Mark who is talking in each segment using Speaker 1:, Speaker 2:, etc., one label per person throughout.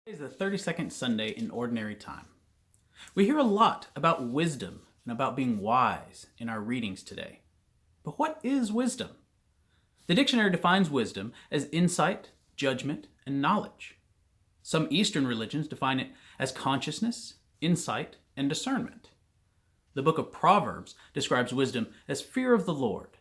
Speaker 1: Today is the 32nd Sunday in Ordinary Time. We hear a lot about wisdom and about being wise in our readings today. But what is wisdom? The dictionary defines wisdom as insight, judgment, and knowledge. Some Eastern religions define it as consciousness, insight, and discernment. The book of Proverbs describes wisdom as fear of the Lord.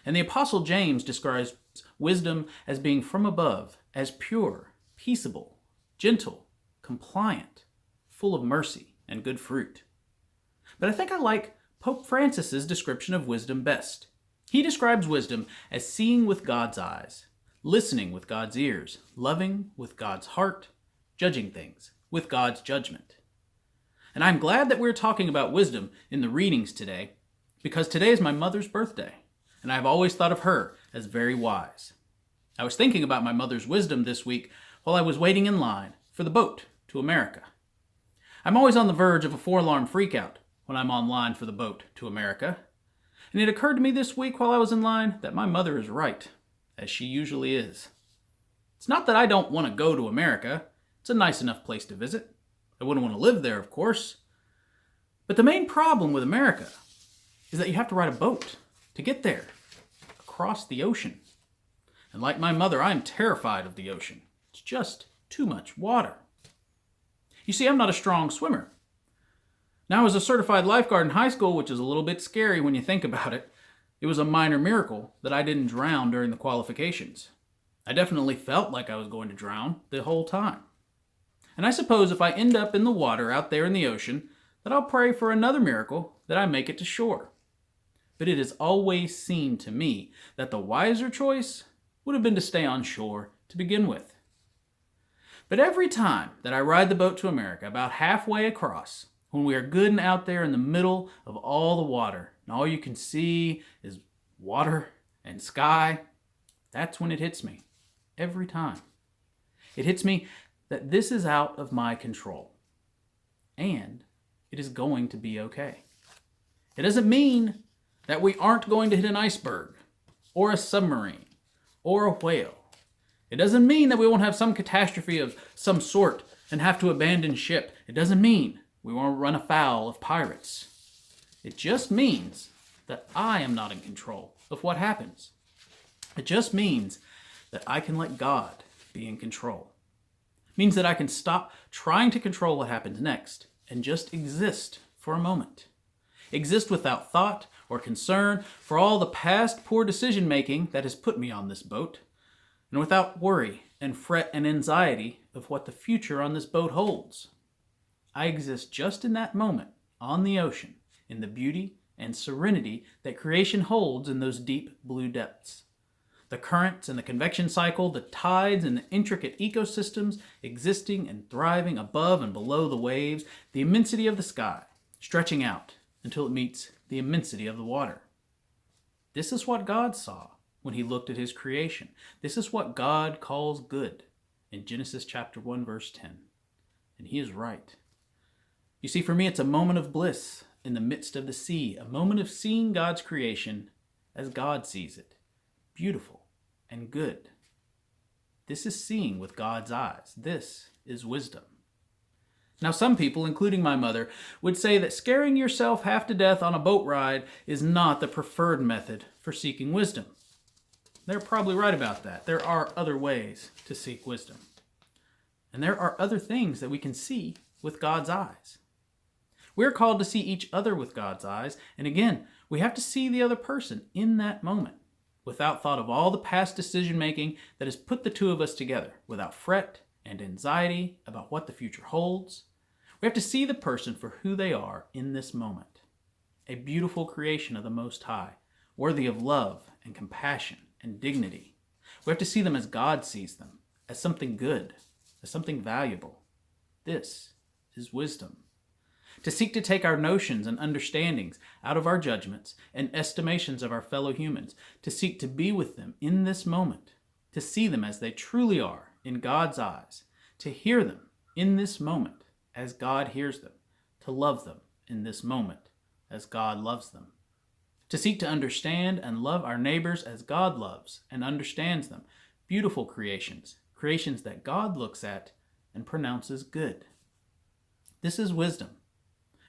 Speaker 1: And the Apostle James describes wisdom as being from above, as pure, peaceable, gentle, compliant, full of mercy and good fruit. But I think I like Pope Francis's description of wisdom best. He describes wisdom as seeing with God's eyes, listening with God's ears, loving with God's heart, judging things with God's judgment. And I'm glad that we're talking about wisdom in the readings today, because today is my mother's birthday, and I've always thought of her as very wise. I was thinking about my mother's wisdom this week while I was waiting in line for the boat to America. I'm always on the verge of a four-alarm freakout when I'm on line for the boat to America. And it occurred to me this week while I was in line that my mother is right, as she usually is. It's not that I don't want to go to America. It's a nice enough place to visit. I wouldn't want to live there, of course. But the main problem with America is that you have to ride a boat to get there, across the ocean. And like my mother, I'm terrified of the ocean. It's just too much water. You see, I'm not a strong swimmer. Now, I was a certified lifeguard in high school, which is a little bit scary when you think about it. It was a minor miracle that I didn't drown during the qualifications. I definitely felt like I was going to drown the whole time. And I suppose if I end up in the water out there in the ocean, that I'll pray for another miracle that I make it to shore. But it has always seemed to me that the wiser choice would have been to stay on shore to begin with. But every time that I ride the boat to America, about halfway across, when we are good and out there in the middle of all the water, and all you can see is water and sky, that's when it hits me. Every time. It hits me that this is out of my control. And it is going to be okay. It doesn't mean that we aren't going to hit an iceberg, or a submarine, or a whale. It doesn't mean that we won't have some catastrophe of some sort and have to abandon ship. It doesn't mean we won't run afoul of pirates. It just means that I am not in control of what happens. It just means that I can let God be in control. It means that I can stop trying to control what happens next and just exist for a moment. Exist without thought or concern for all the past poor decision making that has put me on this boat, and without worry and fret and anxiety of what the future on this boat holds. I exist just in that moment on the ocean, in the beauty and serenity that creation holds in those deep blue depths. The currents and the convection cycle, the tides and the intricate ecosystems existing and thriving above and below the waves, the immensity of the sky, stretching out until it meets the immensity of the water. This is what God saw when he looked at his creation. This is what God calls good in Genesis chapter 1, verse 10. And he is right. You see, for me, it's a moment of bliss in the midst of the sea, a moment of seeing God's creation as God sees it, beautiful and good. This is seeing with God's eyes. This is wisdom. Now, some people, including my mother, would say that scaring yourself half to death on a boat ride is not the preferred method for seeking wisdom. They're probably right about that. There are other ways to seek wisdom. And there are other things that we can see with God's eyes. We're called to see each other with God's eyes. And again, we have to see the other person in that moment, without thought of all the past decision making that has put the two of us together, without fret and anxiety about what the future holds. We have to see the person for who they are in this moment. A beautiful creation of the Most High, worthy of love and compassion and dignity. We have to see them as God sees them, as something good, as something valuable. This is wisdom. To seek to take our notions and understandings out of our judgments and estimations of our fellow humans, to seek to be with them in this moment, to see them as they truly are in God's eyes, to hear them in this moment as God hears them, to love them in this moment as God loves them. To seek to understand and love our neighbors as God loves and understands them. Beautiful creations, creations that God looks at and pronounces good. This is wisdom.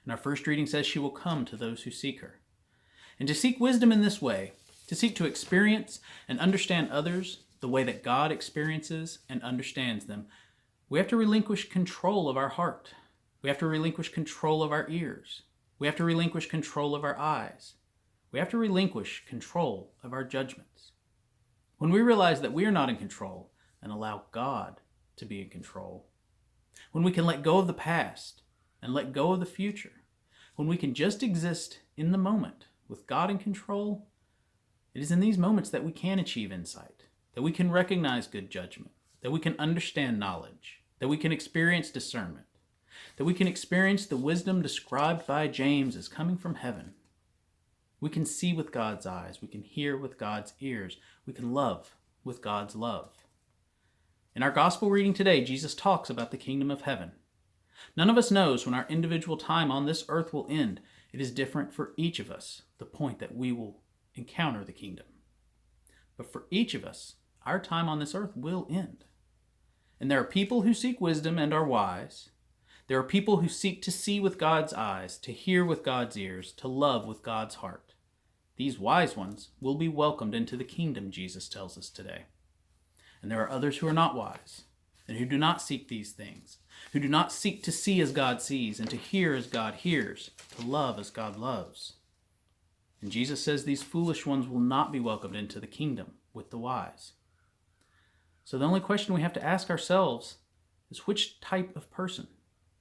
Speaker 1: And our first reading says she will come to those who seek her. And to seek wisdom in this way, to seek to experience and understand others the way that God experiences and understands them, we have to relinquish control of our heart. We have to relinquish control of our ears. We have to relinquish control of our eyes. We have to relinquish control of our judgments. When we realize that we are not in control and allow God to be in control, when we can let go of the past and let go of the future, when we can just exist in the moment with God in control, it is in these moments that we can achieve insight, that we can recognize good judgment, that we can understand knowledge, that we can experience discernment, that we can experience the wisdom described by James as coming from heaven. We can see with God's eyes, we can hear with God's ears, we can love with God's love. In our gospel reading today, Jesus talks about the kingdom of heaven. None of us knows when our individual time on this earth will end. It is different for each of us, the point that we will encounter the kingdom. But for each of us, our time on this earth will end. And there are people who seek wisdom and are wise. There are people who seek to see with God's eyes, to hear with God's ears, to love with God's heart. These wise ones will be welcomed into the kingdom, Jesus tells us today. And there are others who are not wise, and who do not seek these things, who do not seek to see as God sees, and to hear as God hears, to love as God loves. And Jesus says these foolish ones will not be welcomed into the kingdom with the wise. So the only question we have to ask ourselves is, which type of person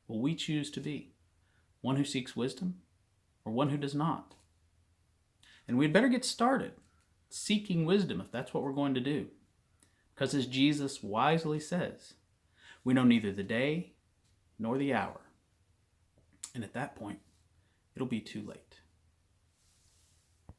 Speaker 1: will we choose to be? One who seeks wisdom, or one who does not? And we'd better get started seeking wisdom if that's what we're going to do. Because as Jesus wisely says, we know neither the day nor the hour. And at that point, it'll be too late.